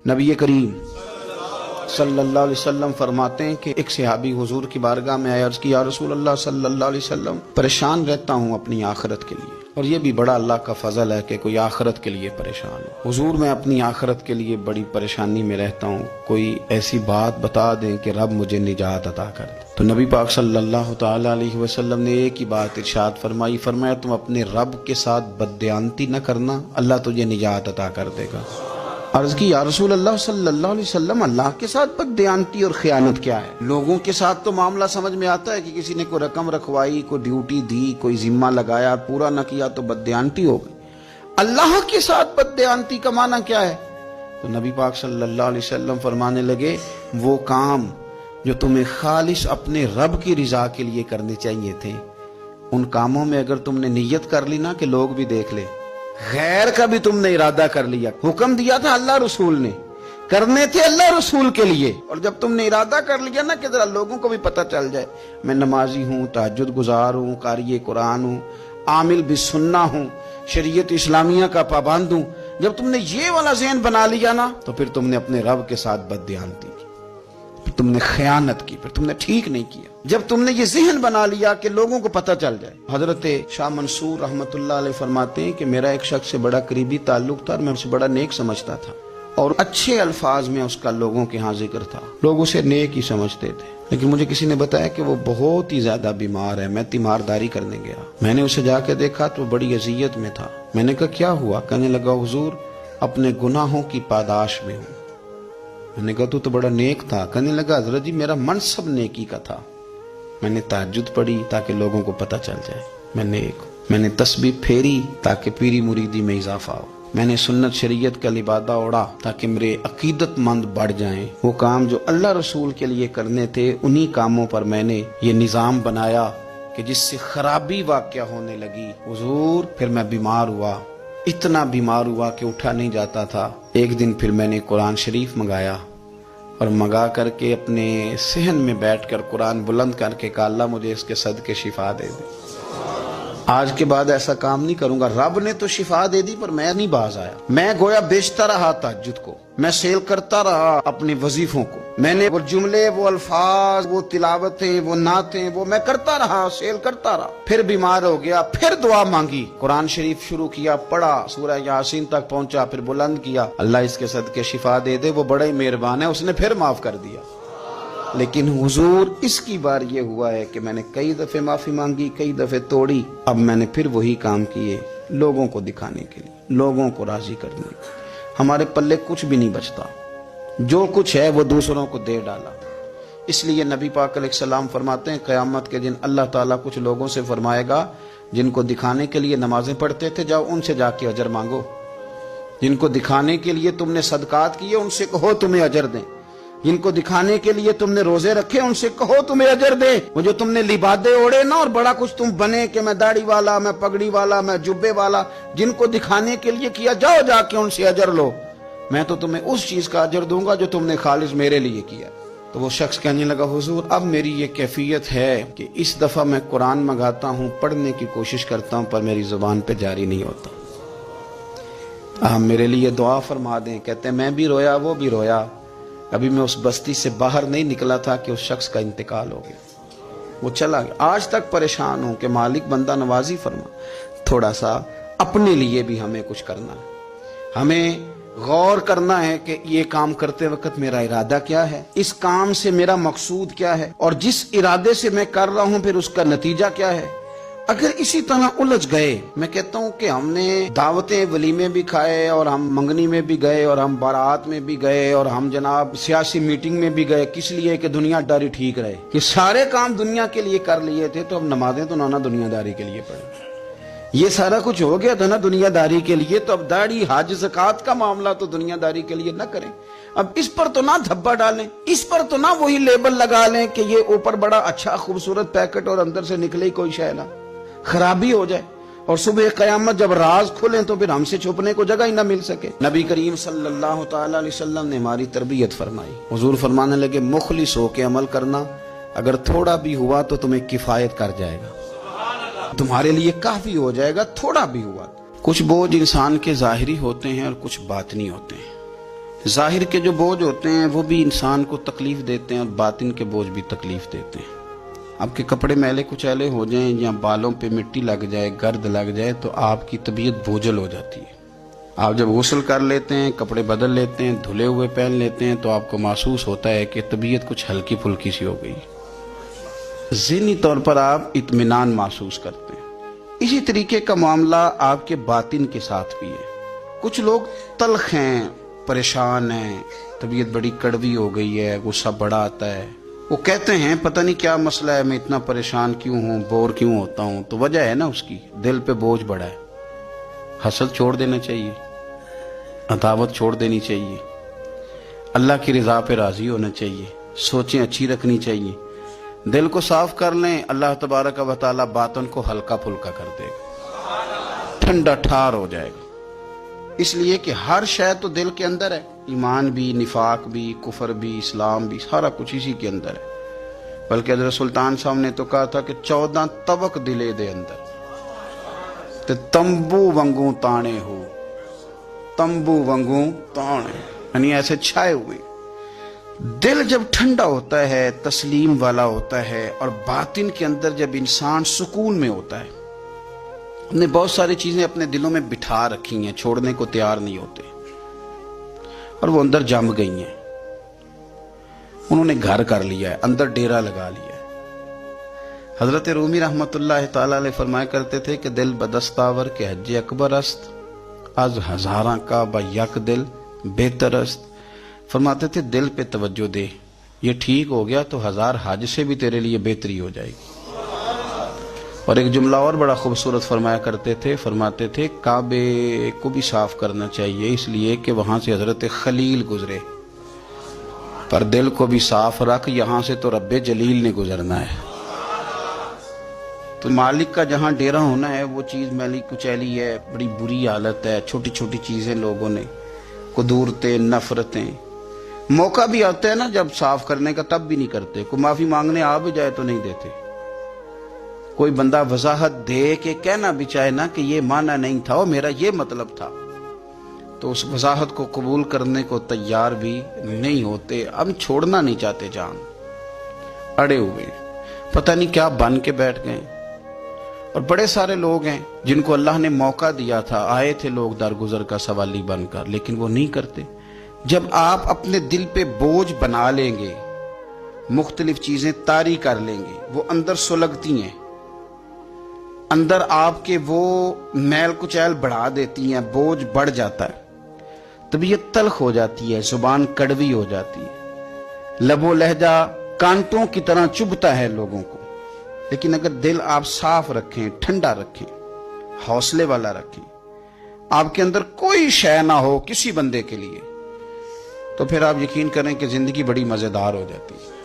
نبی کریم صلی اللہ علیہ وسلم فرماتے ہیں کہ ایک صحابی حضور کی بارگاہ میں آیا، عرض کی یا رسول اللہ صلی اللہ علیہ وسلم، پریشان رہتا ہوں اپنی آخرت کے لیے، اور یہ بھی بڑا اللہ کا فضل ہے کہ کوئی آخرت کے لیے پریشان ہو۔ حضور میں اپنی آخرت کے لیے بڑی پریشانی میں رہتا ہوں، کوئی ایسی بات بتا دیں کہ رب مجھے نجات عطا کر دے۔ تو نبی پاک صلی اللہ تعالی علیہ وسلم نے ایک ہی بات ارشاد فرمائی، فرمایا تم اپنے رب کے ساتھ بددیانتی نہ کرنا، اللہ تجھے نجات عطا کر دے گا۔ عرض کی یا رسول اللہ صلی اللہ علیہ وسلم، اللہ کے ساتھ بددیانتی اور خیانت کیا ہے؟ لوگوں کے ساتھ تو معاملہ سمجھ میں آتا ہے کہ کسی نے کوئی رقم رکھوائی، کوئی ڈیوٹی دی، کوئی ذمہ لگایا، پورا نہ کیا تو بددیانتی ہو گئی۔ اللہ کے ساتھ بددیانتی کا معنی کیا ہے؟ تو نبی پاک صلی اللہ علیہ وسلم فرمانے لگے، وہ کام جو تمہیں خالص اپنے رب کی رضا کے لیے کرنے چاہیے تھے، ان کاموں میں اگر تم نے نیت کر لی نا کہ لوگ بھی دیکھ لے، غیر کا بھی تم نے ارادہ کر لیا، حکم دیا تھا اللہ رسول نے، کرنے تھے اللہ رسول کے لیے، اور جب تم نے ارادہ کر لیا نا کہ ذرا لوگوں کو بھی پتہ چل جائے میں نمازی ہوں، تہجد گزار ہوں، قاری قرآن ہوں، عامل بالسنہ ہوں، شریعت اسلامیہ کا پابند ہوں، جب تم نے یہ والا ذہن بنا لیا نا تو پھر تم نے اپنے رب کے ساتھ بددیانتی کی، پھر تم نے خیانت کی، پھر تم نے ٹھیک نہیں کیا۔ جب تم نے یہ ذہن بنا لیا کہ لوگوں کو پتہ چل جائے۔ حضرت شاہ منصور رحمۃ اللہ علیہ فرماتے ہیں کہ میرا ایک شخص سے بڑا قریبی تعلق تھا اور میں اسے بڑا نیک سمجھتا تھا، اور اچھے الفاظ میں اس کا لوگوں کے ہاں ذکر تھا، لوگ اسے نیک ہی سمجھتے تھے، لیکن مجھے کسی نے بتایا کہ وہ بہت ہی زیادہ بیمار ہے۔ میں تیمارداری کرنے گیا، میں نے اسے جا کے دیکھا تو وہ بڑی اذیت میں تھا۔ میں نے کہا کیا ہوا؟ کہنے لگا حضور اپنے گناہوں کی پاداش میں ہوں۔ میں نے کہا تو بڑا نیک تھا۔ کہنے لگا حضرت جی میرا منصب نیکی کا تھا، میں نے تہجد پڑھی تاکہ لوگوں کو پتہ چل جائے میں نیک ہوں، میں نے تسبیح پھیری تاکہ پیری مریدی میں اضافہ ہو، میں نے سنت شریعت کا لبادہ اوڑا تاکہ میرے عقیدت مند بڑھ جائیں۔ وہ کام جو اللہ رسول کے لیے کرنے تھے، انہی کاموں پر میں نے یہ نظام بنایا کہ جس سے خرابی واقع ہونے لگی۔ حضور پھر میں بیمار ہوا، اتنا بیمار ہوا کہ اٹھا نہیں جاتا تھا۔ ایک دن پھر میں نے قرآن شریف منگایا، اور منگا کر کے اپنے صحن میں بیٹھ کر قرآن بلند کر کے کہا اللہ مجھے اس کے صدقے شفا دے دے۔ آج کے بعد ایسا کام نہیں کروں گا۔ رب نے تو شفا دے دی پر میں نہیں باز آیا، میں گویا بیچتا رہا تہجد کو، میں سیل کرتا رہا اپنے وظیفوں کو، میں نے وہ جملے، وہ الفاظ، وہ تلاوتیں، وہ نعتیں، وہ میں کرتا رہا، سیل کرتا رہا۔ پھر بیمار ہو گیا، پھر دعا مانگی، قرآن شریف شروع کیا، پڑھا، سورہ یاسین تک پہنچا، پھر بلند کیا، اللہ اس کے صدقے شفا دے دے، وہ بڑا ہی مہربان ہے، اس نے پھر معاف کر دیا۔ لیکن حضور اس کی بار یہ ہوا ہے کہ میں نے کئی دفعے معافی مانگی، کئی دفعے توڑی، اب میں نے پھر وہی کام کیے لوگوں کو دکھانے کے لیے، لوگوں کو راضی کرنے کے لیے۔ ہمارے پلے کچھ بھی نہیں بچتا، جو کچھ ہے وہ دوسروں کو دے ڈالا۔ اس لیے نبی پاک علیہ السلام فرماتے ہیں قیامت کے دن اللہ تعالیٰ کچھ لوگوں سے فرمائے گا جن کو دکھانے کے لیے نمازیں پڑھتے تھے، جاؤ ان سے جا کے اجر مانگو۔ جن کو دکھانے کے لیے تم نے صدقات کیے ان سے کہو تمہیں اجر دیں۔ جن کو دکھانے کے لیے تم نے روزے رکھے ان سے کہو تمہیں اجر دے۔ وہ جو تم نے لبادے اوڑے نا اور بڑا کچھ تم بنے کہ میں داڑھی والا، میں پگڑی والا، میں جبے والا، جن کو دکھانے کے لیے کیا، جاؤ جا کے ان سے اجر لو، میں تو تمہیں اس چیز کا اجر دوں گا جو تم نے خالص میرے لیے کیا۔ تو وہ شخص کہنے لگا حضور اب میری یہ کیفیت ہے کہ اس دفعہ میں قرآن منگاتا ہوں، پڑھنے کی کوشش کرتا ہوں پر میری زبان پہ جاری نہیں ہوتا، آپ میرے لیے دعا فرما دیں۔ کہتے ہیں میں بھی رویا، وہ بھی رویا، ابھی میں اس بستی سے باہر نہیں نکلا تھا کہ اس شخص کا انتقال ہو گیا، وہ چلا گیا۔ آج تک پریشان ہوں کہ مالک بندہ نوازی فرما، تھوڑا سا اپنے لیے بھی ہمیں کچھ کرنا ہے، ہمیں غور کرنا ہے کہ یہ کام کرتے وقت میرا ارادہ کیا ہے، اس کام سے میرا مقصود کیا ہے، اور جس ارادے سے میں کر رہا ہوں پھر اس کا نتیجہ کیا ہے۔ اگر اسی طرح الجھ گئے، میں کہتا ہوں کہ ہم نے دعوتیں ولیمے بھی کھائے، اور ہم منگنی میں بھی گئے، اور ہم بارات میں بھی گئے، اور ہم جناب سیاسی میٹنگ میں بھی گئے، کس لیے کہ دنیا داری ٹھیک رہے، کہ سارے کام دنیا کے لیے کر لیے تھے، تو اب نمازیں تو نانا دنیا داری کے لیے پڑھیں، یہ سارا کچھ ہو گیا تھا نا دنیا داری کے لیے، تو اب داڑھی حج زکوٰۃ کا معاملہ تو دنیا داری کے لیے نہ کریں۔ اب اس پر تو نہ دھبا ڈالیں، اس پر تو نہ وہی لیبل لگا لیں کہ یہ اوپر بڑا اچھا خوبصورت پیکٹ اور اندر سے نکلے ہی کوئی شے نہ، خرابی ہو جائے، اور صبح قیامت جب راز کھلیں تو پھر ہم سے چھپنے کو جگہ ہی نہ مل سکے۔ نبی کریم صلی اللہ تعالی علیہ وسلم نے ہماری تربیت فرمائی، حضور فرمانے لگے مخلص ہو کے عمل کرنا، اگر تھوڑا بھی ہوا تو تمہیں کفایت کر جائے گا، تمہارے لیے کافی ہو جائے گا، تھوڑا بھی ہوا۔ کچھ بوجھ انسان کے ظاہری ہوتے ہیں اور کچھ باطنی ہوتے ہیں۔ ظاہر کے جو بوجھ ہوتے ہیں وہ بھی انسان کو تکلیف دیتے ہیں اور باطن کے بوجھ بھی تکلیف دیتے ہیں۔ آپ کے کپڑے میلے کچیلے ہو جائیں یا بالوں پہ مٹی لگ جائے، گرد لگ جائے تو آپ کی طبیعت بوجھل ہو جاتی ہے۔ آپ جب غسل کر لیتے ہیں، کپڑے بدل لیتے ہیں، دھلے ہوئے پہن لیتے ہیں تو آپ کو محسوس ہوتا ہے کہ طبیعت کچھ ہلکی پھلکی سی ہو گئی، ذہنی طور پر آپ اطمینان محسوس کرتے ہیں۔ اسی طریقے کا معاملہ آپ کے باطن کے ساتھ بھی ہے۔ کچھ لوگ تلخ ہیں، پریشان ہیں، طبیعت بڑی کڑوی ہو گئی ہے، غصہ بڑا آتا ہے، وہ کہتے ہیں پتہ نہیں کیا مسئلہ ہے، میں اتنا پریشان کیوں ہوں، بور کیوں ہوتا ہوں۔ تو وجہ ہے نا اس کی دل پہ بوجھ بڑا ہے۔ حسد چھوڑ دینا چاہیے، عداوت چھوڑ دینی چاہیے، اللہ کی رضا پہ راضی ہونا چاہیے، سوچیں اچھی رکھنی چاہیے، دل کو صاف کر لیں، اللہ تبارک و تعالیٰ باطن کو ہلکا پھلکا کر دے گا، ٹھنڈا ٹھار ہو جائے گا۔ اس لیے کہ ہر شے تو دل کے اندر ہے، ایمان بھی، نفاق بھی، کفر بھی، اسلام بھی، سارا کچھ اسی کے اندر ہے۔ بلکہ حضرت سلطان صاحب نے تو کہا تھا کہ 14 طبق دلے دے اندر تے تمبو ونگوں تانے ہو، تمبو ونگوں تانے، یعنی ایسے چھائے ہوئے۔ دل جب ٹھنڈا ہوتا ہے، تسلیم والا ہوتا ہے، اور باطن کے اندر جب انسان سکون میں ہوتا ہے، ہم نے بہت ساری چیزیں اپنے دلوں میں بٹھا رکھی ہیں، چھوڑنے کو تیار نہیں ہوتے، اور وہ اندر جم گئی ہیں، انہوں نے گھر کر لیا ہے، اندر ڈیرا لگا لیا ہے۔ حضرت رومی رحمت اللہ تعالیٰ علیہ فرمایا کرتے تھے کہ دل بدستاور کے حج اکبر است، از ہزاراں کا با یک دل بہتر است۔ فرماتے تھے دل پہ توجہ دے، یہ ٹھیک ہو گیا تو 1000 حج سے بھی تیرے لیے بہتری ہو جائے گی۔ اور ایک جملہ اور بڑا خوبصورت فرمایا کرتے تھے، فرماتے تھے کعبے کو بھی صاف کرنا چاہیے، اس لیے کہ وہاں سے حضرت خلیل گزرے، پر دل کو بھی صاف رکھ، یہاں سے تو رب جلیل نے گزرنا ہے۔ تو مالک کا جہاں ڈیرا ہونا ہے وہ چیز میلی کچیلی ہے، بڑی بری حالت ہے، چھوٹی چھوٹی چیزیں لوگوں نے، قدورتیں، نفرتیں، موقع بھی آتا ہے نا جب صاف کرنے کا تب بھی نہیں کرتے، کوئی معافی مانگنے آ بھی جائے تو نہیں دیتے، کوئی بندہ وضاحت دے کہ کہنا بھی چاہے نا کہ یہ معنی نہیں تھا، وہ میرا یہ مطلب تھا، تو اس وضاحت کو قبول کرنے کو تیار بھی نہیں ہوتے۔ ہم چھوڑنا نہیں چاہتے، جان اڑے ہوئے، پتہ نہیں کیا بن کے بیٹھ گئے۔ اور بڑے سارے لوگ ہیں جن کو اللہ نے موقع دیا تھا، آئے تھے لوگ درگزر کا سوالی بن کر، لیکن وہ نہیں کرتے۔ جب آپ اپنے دل پہ بوجھ بنا لیں گے، مختلف چیزیں طاری کر لیں گے، وہ اندر سلگتی ہیں، اندر آپ کے وہ میل کچیل بڑھا دیتی ہیں، بوجھ بڑھ جاتا ہے، طبیعت تلخ ہو جاتی ہے، زبان کڑوی ہو جاتی ہے، لب و لہجہ کانٹوں کی طرح چبھتا ہے لوگوں کو۔ لیکن اگر دل آپ صاف رکھیں، ٹھنڈا رکھیں، حوصلے والا رکھیں، آپ کے اندر کوئی شے نہ ہو کسی بندے کے لیے، تو پھر آپ یقین کریں کہ زندگی بڑی مزیدار ہو جاتی ہے۔